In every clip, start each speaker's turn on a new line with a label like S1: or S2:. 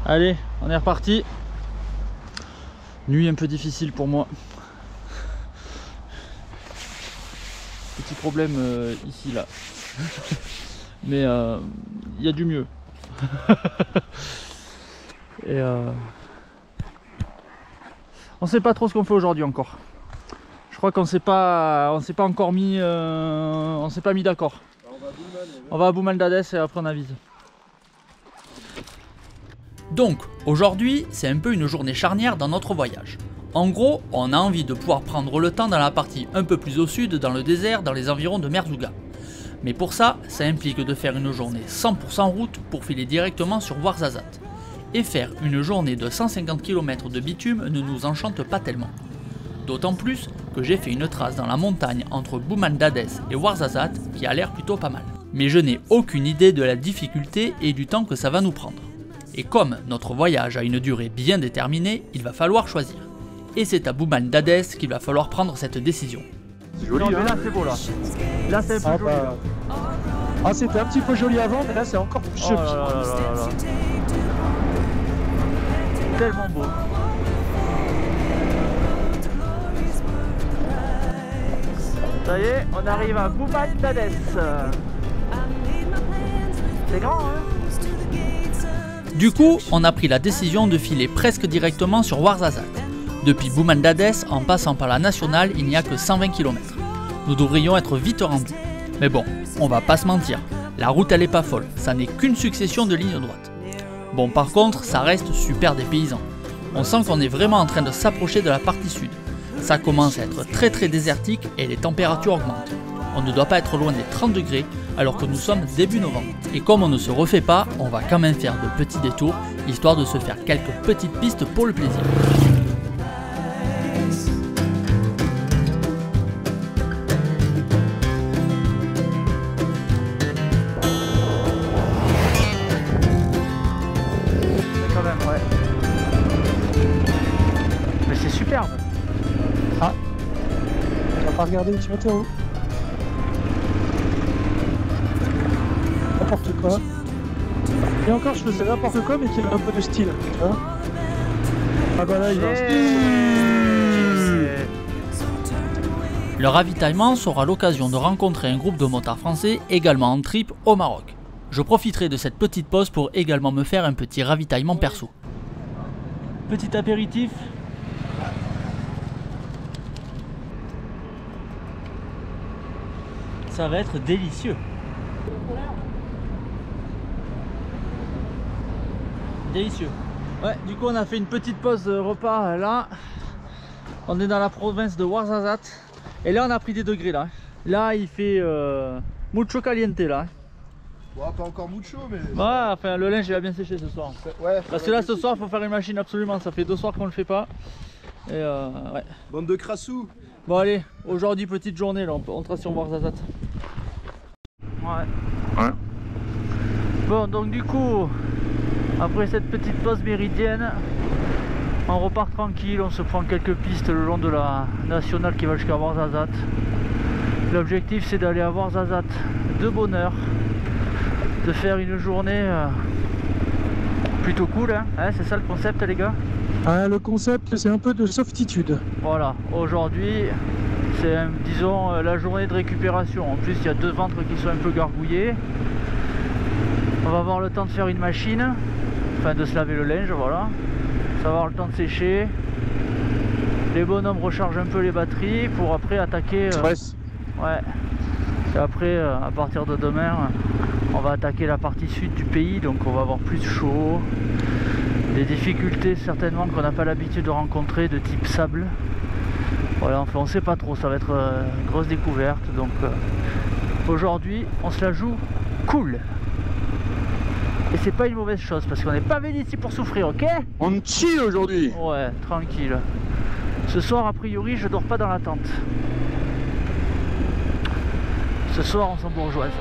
S1: Allez, on est reparti. Nuit un peu difficile pour moi. Petit problème ici là. Mais il y a du mieux. Et on sait pas trop ce qu'on fait aujourd'hui encore. Je crois qu'on s'est pas encore mis on s'est pas mis d'accord. On va à Boumaldadès et après on avise.
S2: Donc aujourd'hui c'est un peu une journée charnière dans notre voyage. En gros, on a envie de pouvoir prendre le temps dans la partie un peu plus au sud, dans le désert, dans les environs de Merzouga. Mais pour ça implique de faire une journée 100% route pour filer directement sur Ouarzazate. Et faire une journée de 150 km de bitume ne nous enchante pas tellement. D'autant plus que j'ai fait une trace dans la montagne entre Boumaldadès et Ouarzazate qui a l'air plutôt pas mal. Mais je n'ai aucune idée de la difficulté et du temps que ça va nous prendre. Et comme notre voyage a une durée bien déterminée, il va falloir choisir. Et c'est à Boumaldadès qu'il va falloir prendre cette décision.
S3: C'est joli,
S1: non, mais
S3: hein.
S1: là c'est beau là. Là c'est un peu joli. Là.
S3: Ah, c'était un petit peu joli avant, mais là c'est encore plus joli.
S1: Oh là là là là là. Tellement beau. Ça y est, on arrive à Boumaldadès. C'est grand, hein?
S2: Du coup, on a pris la décision de filer presque directement sur Ouarzazate. Depuis Boumaldadès, en passant par la nationale, il n'y a que 120 km. Nous devrions être vite rendus. Mais bon, on va pas se mentir, la route elle est pas folle, ça n'est qu'une succession de lignes droites. Bon par contre, ça reste super dépaysant. On sent qu'on est vraiment en train de s'approcher de la partie sud. Ça commence à être très désertique et les températures augmentent. On ne doit pas être loin des 30 degrés alors que nous sommes début novembre. Et comme on ne se refait pas, on va quand même faire de petits détours, histoire de se faire quelques petites pistes pour le plaisir.
S1: Quand même, ouais. Mais c'est superbe.
S3: Ah, tu vas pas regarder une météo. N'importe quoi. Et encore, je faisais n'importe quoi, mais qui avait un peu de style. Tu vois, ah bah là, il va.
S2: Le ravitaillement sera l'occasion de rencontrer un groupe de motards français également en trip au Maroc. Je profiterai de cette petite pause pour également me faire un petit ravitaillement perso.
S1: Petit apéritif. Ça va être délicieux. Délicieux. Ouais, du coup on a fait une petite pause repas là. On est dans la province de Ouarzazate. Et là on a pris des degrés là. Là il fait mucho caliente là.
S4: Bon, pas encore mucho, mais.
S1: Ouais, enfin le linge il a bien séché ce soir.
S4: Ouais,
S1: Parce que là ce soir il faut faire une machine absolument. Ça fait 2 soirs qu'on le fait pas. Et ouais.
S4: Bande de crassous.
S1: Bon allez, aujourd'hui petite journée là, on trace sur Ouarzazate. Ouais. Bon donc du coup, après cette petite pause méridienne, on repart tranquille, on se prend quelques pistes le long de la nationale qui va jusqu'à Ouarzazate. L'objectif c'est d'aller à Ouarzazate de bonne heure, de faire une journée plutôt cool, hein. C'est ça le concept les gars?
S3: Ah, le concept, c'est un peu de softitude.
S1: Voilà, aujourd'hui c'est disons la journée de récupération. En plus il y a 2 ventres qui sont un peu gargouillés. On va avoir le temps de faire une machine, enfin de se laver le linge, voilà. Ça va avoir le temps de sécher. Les bonhommes rechargent un peu les batteries pour après attaquer. Ouais. Et après, à partir de demain, on va attaquer la partie sud du pays, donc on va avoir plus chaud. Des difficultés certainement qu'on n'a pas l'habitude de rencontrer, de type sable. Voilà, enfin on sait pas trop, ça va être une grosse découverte. Donc aujourd'hui, on se la joue cool. Et c'est pas une mauvaise chose parce qu'on n'est pas venu ici pour souffrir, ok?
S3: On chill aujourd'hui.
S1: Ouais, tranquille. Ce soir, a priori, je dors pas dans la tente. Ce soir, on s'embourgeoise.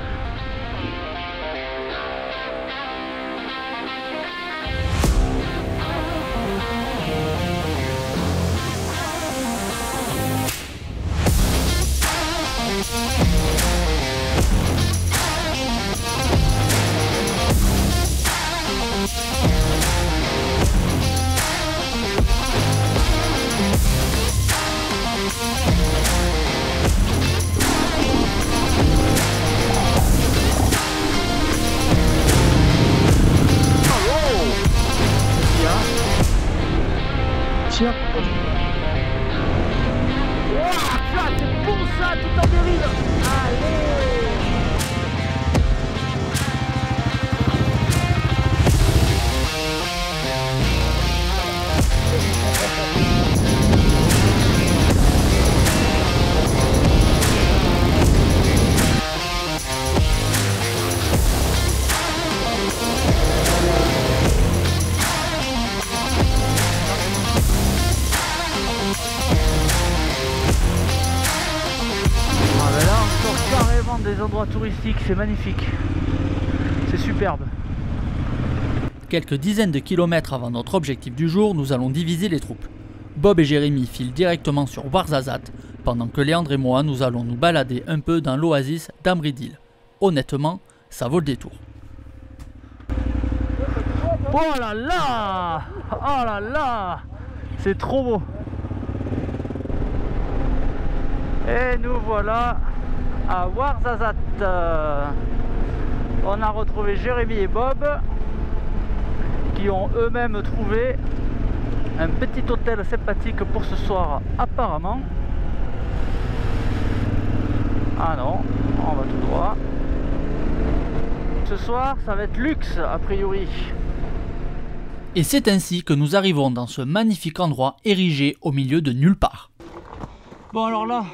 S3: tire.
S1: Ouah, c'est bon ça, tout en dérive. Allez. Des endroits touristiques, c'est magnifique, c'est superbe.
S2: Quelques dizaines de kilomètres avant notre objectif du jour, nous allons diviser les troupes. Bob et Jérémy filent directement sur Ouarzazate, pendant que Léandre et moi nous allons nous balader un peu dans l'oasis d'Amridil. Honnêtement, ça vaut le détour.
S1: Oh là là, oh là là, c'est trop beau. Et nous voilà à Ouarzazate. On a retrouvé Jérémy et Bob qui ont eux-mêmes trouvé un petit hôtel sympathique pour ce soir apparemment. Ah non, on va tout droit. Ce soir ça va être luxe a priori.
S2: Et c'est ainsi que nous arrivons dans ce magnifique endroit érigé au milieu de nulle part.
S1: Bon alors là,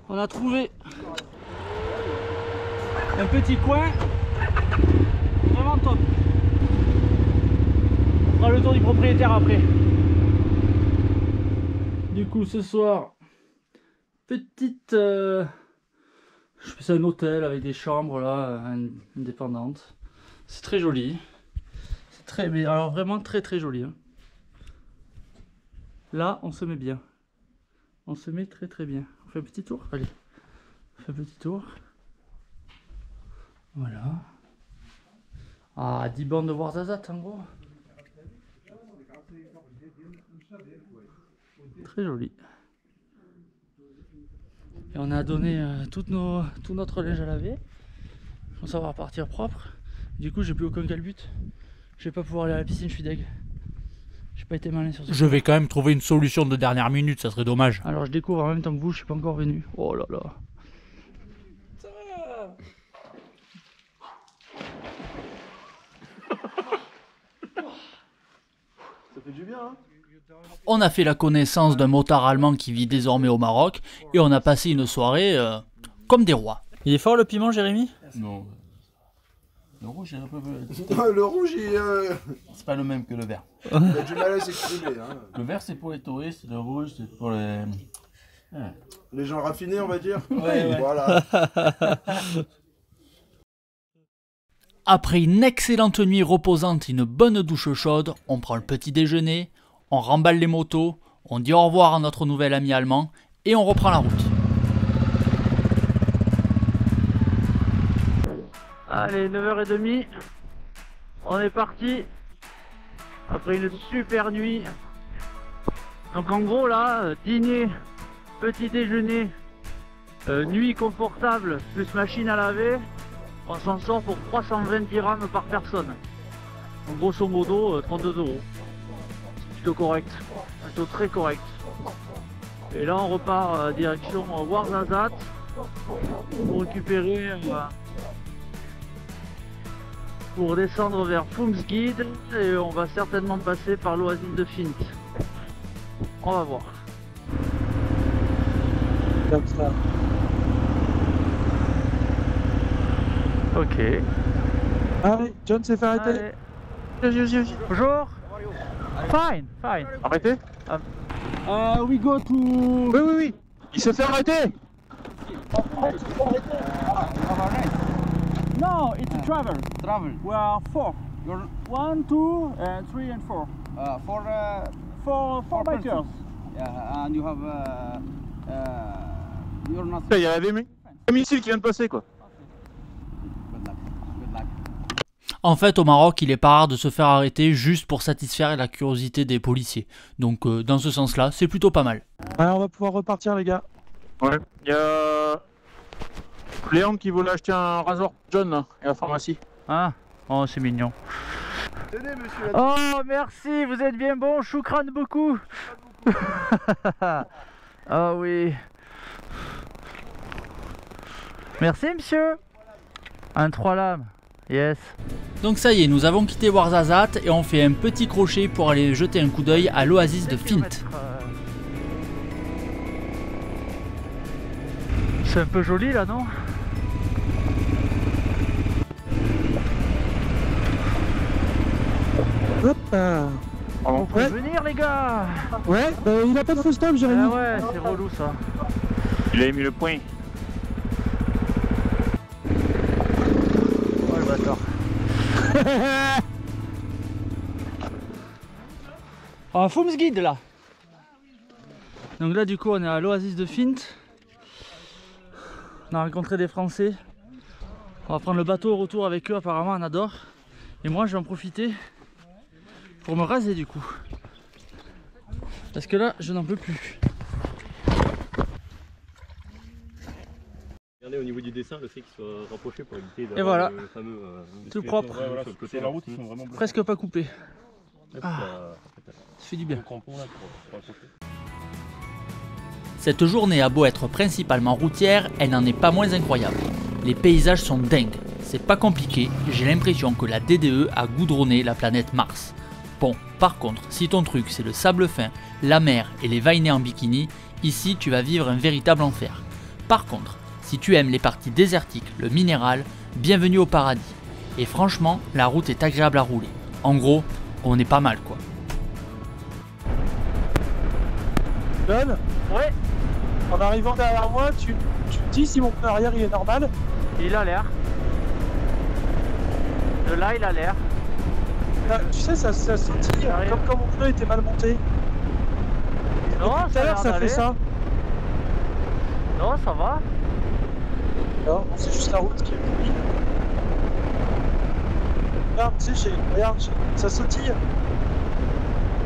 S1: on a trouvé un petit coin vraiment top. On fera le tour du propriétaire après. Du coup ce soir, petite... je fais ça un hôtel avec des chambres là, indépendantes. C'est très joli. C'est très... mais alors vraiment très très joli. Hein. Là on se met bien. On se met très très bien. On fait un petit tour? Allez. On fait un petit tour. Voilà. Ah, 10 bandes de Ouarzazate en gros. Très joli. Et on a donné tout notre linge à laver. Comme ça on va repartir propre. Du coup j'ai plus aucun calbut. Je vais pas pouvoir aller à la piscine, je suis deg. J'ai pas été malin sur ce.
S2: Je vais quand même trouver une solution de dernière minute, ça serait dommage.
S1: Alors je découvre en même temps que vous, je suis pas encore venu. Oh là là.
S4: Ça fait du bien, hein?
S2: On a fait la connaissance d'un motard allemand qui vit désormais au Maroc et on a passé une soirée comme des rois.
S1: Il est fort le piment, Jérémy?
S5: Non. Le rouge est un peu...
S4: Le rouge,
S5: C'est pas le même que le vert.
S4: il a du mal à s'exprimer. Hein.
S5: Le vert c'est pour les touristes, le rouge c'est pour les...
S4: Les gens raffinés, on va dire.
S5: Ouais.
S4: Voilà.
S2: Après une excellente nuit reposante et une bonne douche chaude, on prend le petit déjeuner, on remballe les motos, on dit au revoir à notre nouvel ami allemand et on reprend la route.
S1: Allez, 9h30, on est parti après une super nuit. Donc en gros là, dîner, petit déjeuner, nuit confortable, plus machine à laver, on s'en sort pour 320 dirhams par personne. Donc grosso modo, 32 €. Plutôt correct, plutôt très correct. Et là on repart direction Ouarzazate pour récupérer... pour descendre vers Fumsguide et on va certainement passer par l'oasis de Fint. On va voir.
S3: Comme ça.
S1: Ok.
S3: Allez, John s'est fait arrêter.
S1: Allez. Bonjour. Fine, fine.
S3: Arrêtez.
S1: We go to...
S3: Oui, oui, oui. Il s'est fait arrêter.
S1: No, it's a travel.
S5: Travel.
S1: We are 4.
S5: You're
S1: 1, 2, 3 and 4. Four bikers.
S5: Yeah, and you have you're not
S3: Il y a un missile qui vient de passer quoi.
S5: good luck. Good luck.
S2: En fait, au Maroc, il est pas rare de se faire arrêter juste pour satisfaire la curiosité des policiers. Donc, dans ce sens-là, c'est plutôt pas mal.
S3: Ouais, on va pouvoir repartir les gars. Ouais. Il y a Léandre qui voulait acheter un rasoir John là, à la pharmacie.
S1: Ah, oh c'est mignon.
S4: Tenez, monsieur.
S1: Oh, merci, vous êtes bien bon, choukran beaucoup. Ah oui. Merci, monsieur. Un 3 lames. Yes.
S2: Donc ça y est, nous avons quitté Ouarzazate et on fait un petit crochet pour aller jeter un coup d'œil à l'oasis de Fint.
S1: C'est un peu joli là, non?
S3: Hop.
S1: On peut venir, les gars.
S3: Ouais, il a pas de faux stop,
S1: Ah
S3: Jérémy.
S1: ouais, c'est relou ça.
S6: Il a mis le point.
S1: Oh le bâtard. On Fums Guide là. Donc là du coup on est à l'oasis de Fint. On a rencontré des Français. On va prendre le bateau au retour avec eux, apparemment on adore. Et moi je vais en profiter pour me raser du coup. Parce que là je n'en peux plus.
S6: Regardez au niveau du dessin, le fait qu'il soit rapproché pour éviter
S1: Et voilà.
S6: le fameux
S1: Tout propre.
S6: sur le côté de la route, ils sont vraiment
S1: Presque pas coupé.
S6: Ah.
S1: Ça fait du bien.
S2: Cette journée a beau être principalement routière, elle n'en est pas moins incroyable. Les paysages sont dingues, c'est pas compliqué, j'ai l'impression que la DDE a goudronné la planète Mars. Bon, par contre, si ton truc c'est le sable fin, la mer et les vainés en bikini, ici tu vas vivre un véritable enfer. Par contre, si tu aimes les parties désertiques, le minéral, bienvenue au paradis. Et franchement, la route est agréable à rouler. En gros, on est pas mal quoi.
S3: John,
S1: Ouais,
S3: en arrivant derrière moi, tu me dis si mon pneu arrière il est normal.
S1: il a l'air. De là il a l'air.
S3: Là, tu sais, ça sautille
S1: Arrive.
S3: comme quand mon pneu était mal monté.
S1: Non,
S3: Tout à l'heure ça fait ça.
S1: Non, ça va.
S3: Non, c'est juste la route qui est pourrie. Regarde, tu sais, regarde, ça sautille.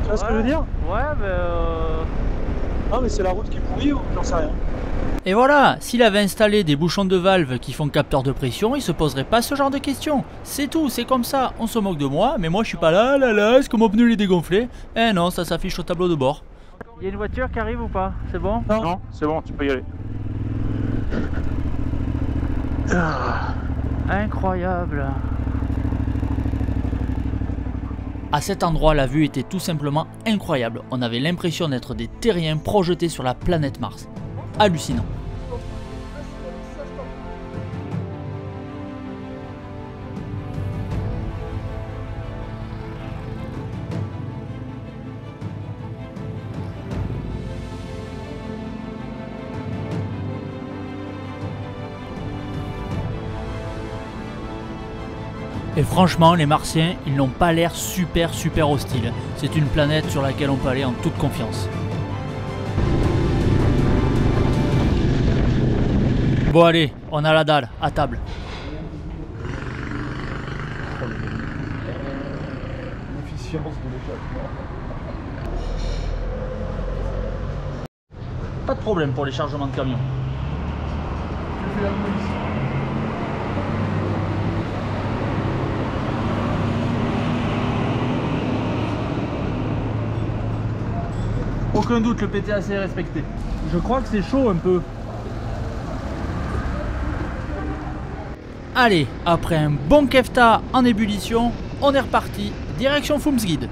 S3: Tu vois ce que je veux dire?
S1: Ouais, mais
S3: Non, mais c'est la route qui est pourrie ou j'en sais rien.
S2: Et voilà, s'il avait installé des bouchons de valve qui font capteur de pression, il se poserait pas ce genre de questions. C'est tout, c'est comme ça, on se moque de moi, mais moi je suis pas là, est-ce que mon pneu il est dégonflé? Eh non, ça s'affiche au tableau de bord.
S1: il y a une voiture qui arrive ou pas? C'est bon?
S3: Non.
S6: c'est bon, tu peux y aller.
S1: Incroyable.
S2: À cet endroit, la vue était tout simplement incroyable. On avait l'impression d'être des terriens projetés sur la planète Mars. Hallucinant. Et franchement, les Martiens, ils n'ont pas l'air super hostiles. C'est une planète sur laquelle on peut aller en toute confiance. Bon allez, on a la dalle, à table.
S4: L'efficience de l'échappement.
S2: Pas de problème pour les chargements de camions.
S1: Aucun doute, le PTAC est respecté. Je crois que c'est chaud un peu.
S2: Allez, après un bon kefta en ébullition, on est reparti, direction Fums Guide.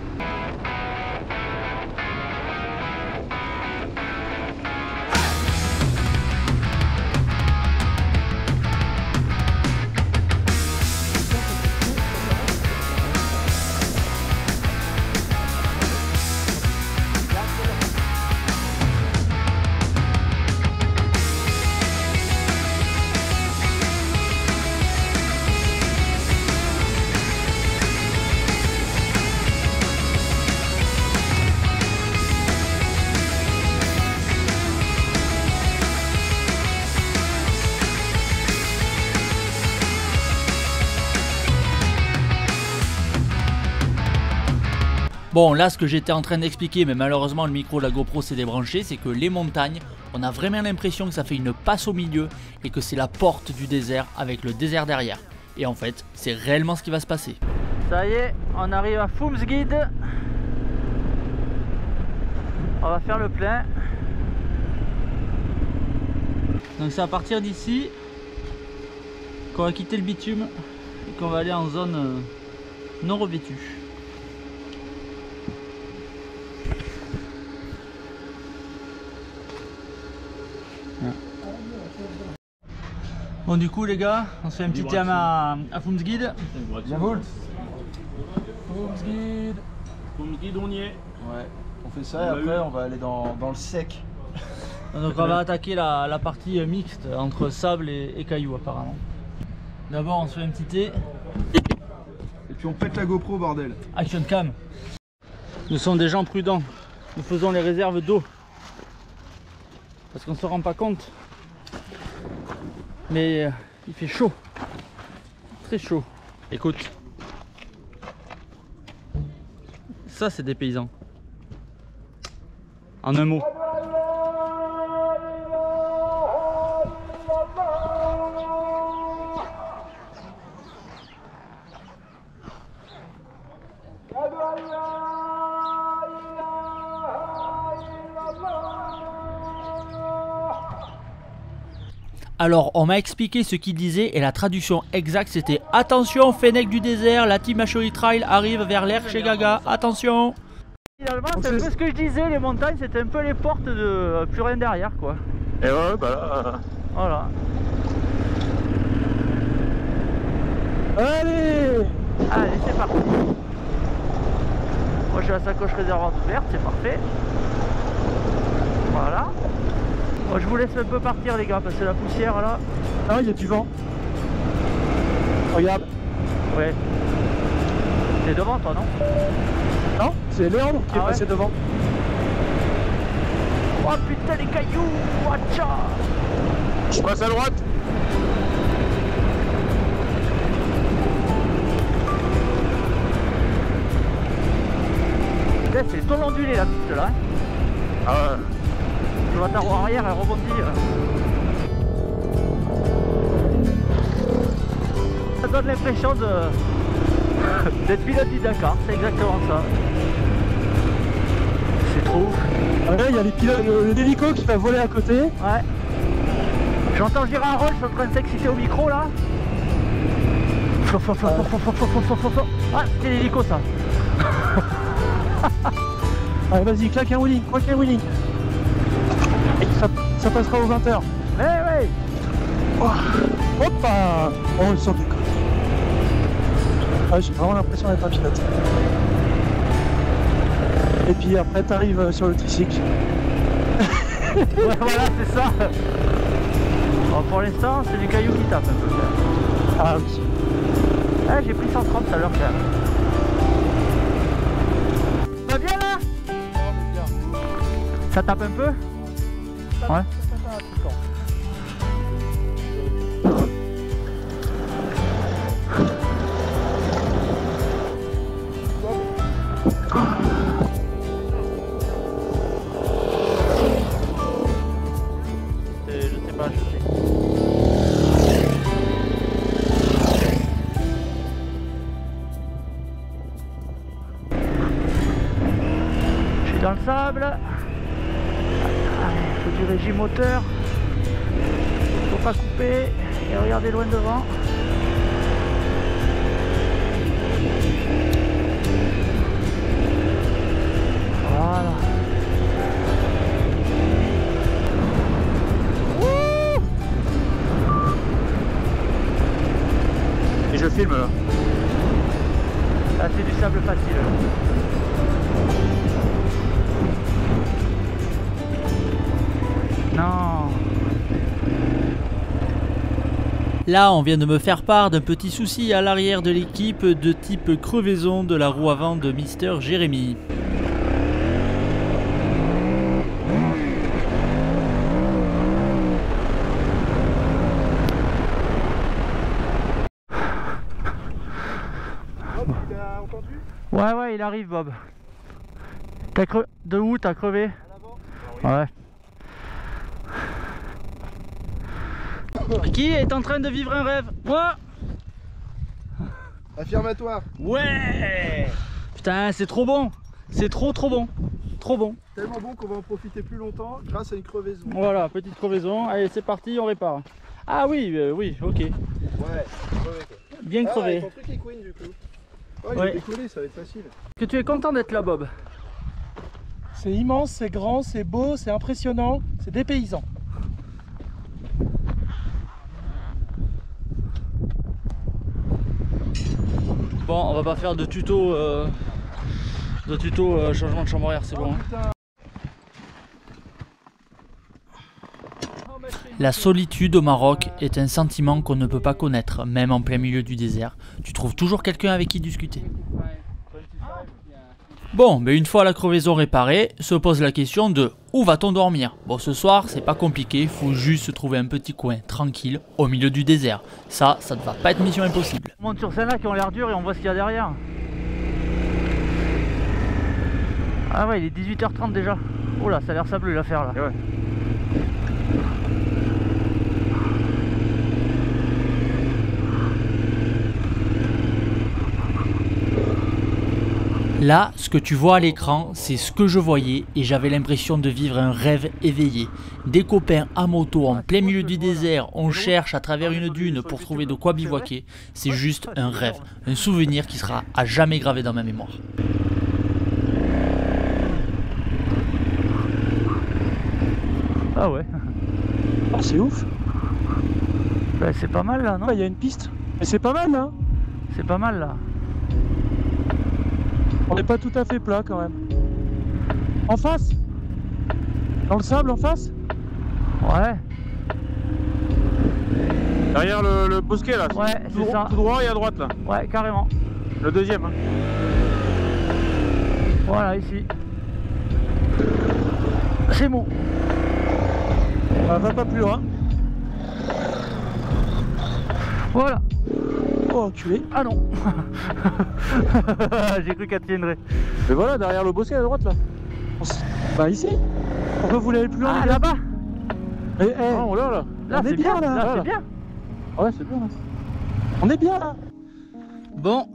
S2: Bon, là ce que j'étais en train d'expliquer, mais malheureusement le micro de la GoPro s'est débranché, c'est que les montagnes, on a vraiment l'impression que ça fait une passe au milieu et que c'est la porte du désert avec le désert derrière. Et en fait, c'est réellement ce qui va se passer.
S1: Ça y est, on arrive à Foumsguide. On va faire le plein. Donc c'est à partir d'ici qu'on va quitter le bitume et qu'on va aller en zone non revêtue. Bon du coup les gars, on se fait un petit thème à Foumsguide.
S4: Yavoult.
S6: Foumsguide, on y est.
S4: Ouais, on fait ça et après on va aller dans le sec.
S1: Donc on va attaquer la partie mixte entre sable et cailloux apparemment. D'abord on se fait un petit thé.
S4: Et puis on pète la GoPro bordel.
S1: Action cam. Nous sommes des gens prudents. Nous faisons les réserves d'eau. Parce qu'on ne se rend pas compte. Mais il fait chaud. Très chaud. Écoute. Ça c'est des paysans. En un mot.
S2: Alors on m'a expliqué ce qu'il disait et la traduction exacte c'était « Attention Fennec du désert, la team HOI Trail arrive vers l'air chez Gaga, attention !»
S1: Finalement c'est un peu ce que je disais, les montagnes c'était un peu les portes de plus rien derrière quoi.
S6: Et ouais, bah là.
S1: Voilà.
S3: Allez!
S1: Allez c'est parti. Moi j'ai la sacoche réservoir ouverte, c'est parfait. Voilà. Moi je vous laisse un peu partir les gars parce que la poussière là.
S3: Ah, il y a du vent. Regarde.
S1: Ouais. T'es devant toi non?
S3: Non, c'est Léandre qui est
S1: ouais
S3: passé devant.
S1: Oh putain les cailloux, watcha.
S6: Je passe à droite.
S1: Putain c'est ton ondulé la piste là. Hein.
S6: Ah ouais.
S1: Tu vois ta roue arrière elle rebondit. Ça donne l'impression d'être pilote du Dakar, c'est exactement ça. C'est trop ouf.
S3: Ah ouais, il y a les pilotes, l'hélico qui va voler à côté.
S1: Ouais. J'entends Gérard Roll, je suis en train de s'exciter au micro là. Ah, c'était l'hélico ça.
S3: Allez, vas-y, claque un wheeling, Et ça passera aux 20h.
S1: Ouais.
S3: Oh, hoppa. Oh, il sort du côté. Ah, j'ai vraiment l'impression d'être un pilote. Et puis après, t'arrives sur le tricycle.
S1: Ouais, voilà, c'est ça. Bon, pour l'instant, c'est du caillou qui tape un peu.
S3: Ah oui.
S1: Ah, j'ai pris 130 à l'heure quand même. Ça va bien là? Ça tape un peu? Ouais. Je sais pas, je suis dans le sable. Allez, faut du régime moteur. Faut pas couper et regarder loin devant. Voilà.
S6: Et je filme là.
S1: Là c'est du sable facile. Non.
S2: Là on vient de me faire part d'un petit souci à l'arrière de l'équipe de type crevaison de la roue avant de Mister Jérémy.
S1: Ouais, il arrive Bob. De où t'as crevé? Ouais. Qui est en train de vivre un rêve? Moi.
S4: Affirmatoire.
S1: Ouais. Putain, c'est trop bon. C'est trop bon. Trop bon.
S4: Tellement bon qu'on va en profiter plus longtemps grâce à une crevaison.
S1: Voilà, petite crevaison. Allez, c'est parti, on répare. Ah oui, oui, ok.
S4: Ouais, crevé quoi.
S1: Bien crevé.
S4: Ton truc est queen du coup. Oh, il
S1: Ouais.
S4: est décollé, ça va être facile.
S1: Que tu es content d'être là, Bob?
S3: C'est immense, c'est grand, c'est beau, c'est impressionnant, c'est dépaysant.
S1: Bon, on va pas faire de tuto, changement de chambre à air, c'est bon. Hein.
S2: La solitude au Maroc est un sentiment qu'on ne peut pas connaître, même en plein milieu du désert. Tu trouves toujours quelqu'un avec qui discuter. Bon, mais une fois la crevaison réparée, se pose la question de où va-t-on dormir? Bon, ce soir, c'est pas compliqué, faut juste se trouver un petit coin tranquille au milieu du désert. Ça ne va pas être mission impossible.
S1: On monte sur celle-là qui ont l'air dures et on voit ce qu'il y a derrière. Ah ouais, il est 18h30 déjà. Oh là, ça a l'air sableux l'affaire là.
S6: Ouais.
S2: Là, ce que tu vois à l'écran, c'est ce que je voyais et j'avais l'impression de vivre un rêve éveillé. Des copains à moto en plein milieu du désert, on cherche à travers une dune pour trouver de quoi bivouaquer. C'est juste un rêve, un souvenir qui sera à jamais gravé dans ma mémoire.
S1: Ah ouais.
S3: Oh, c'est ouf.
S1: Bah, c'est pas mal là, non?
S3: Il y a une piste. Mais c'est pas mal là.
S1: C'est pas mal là.
S3: On n'est pas tout à fait plat quand même. En face? Dans le sable en face?
S1: Ouais,
S6: Derrière le bosquet là.
S1: ouais, c'est ça.
S6: Tout droit et à droite là.
S1: Ouais, carrément.
S6: Le deuxième. Hein.
S1: Voilà, ici. C'est bon.
S3: Bah, va pas plus loin.
S1: Voilà.
S3: Oh, enculé.
S1: Ah non. J'ai cru qu'elle tiendrait.
S3: Mais voilà, derrière le bosquet à droite là. Bah ici. Pourquoi vous l'avez plus loin?
S1: Ah,
S3: les gars
S1: là-bas.
S3: Mais,
S6: Oh là là.
S1: Là,
S3: On est
S1: c'est
S3: bien,
S1: bien,
S3: là.
S1: là,
S3: Voilà.
S1: c'est bien.
S3: Ouais, c'est bien là. On est bien là.
S1: Bon,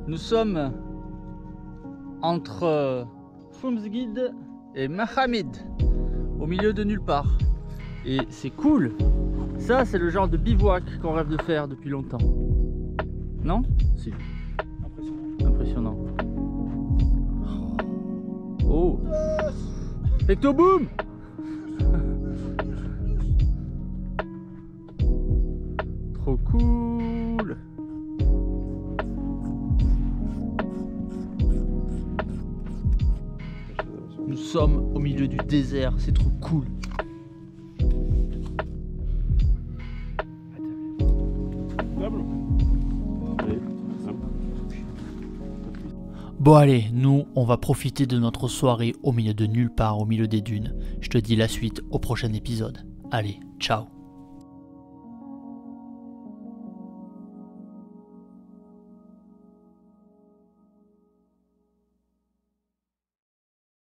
S1: nous sommes entre Foumsguid et Mahamid, au milieu de nulle part. Et c'est cool. Ça, c'est le genre de bivouac qu'on rêve de faire depuis longtemps. Non? Si. Impressionnant. Oh. Pectoboom. Trop cool. Nous sommes au milieu du désert, c'est trop cool.
S2: Bon allez, nous, on va profiter de notre soirée au milieu de nulle part, au milieu des dunes. Je te dis la suite au prochain épisode. Allez, ciao.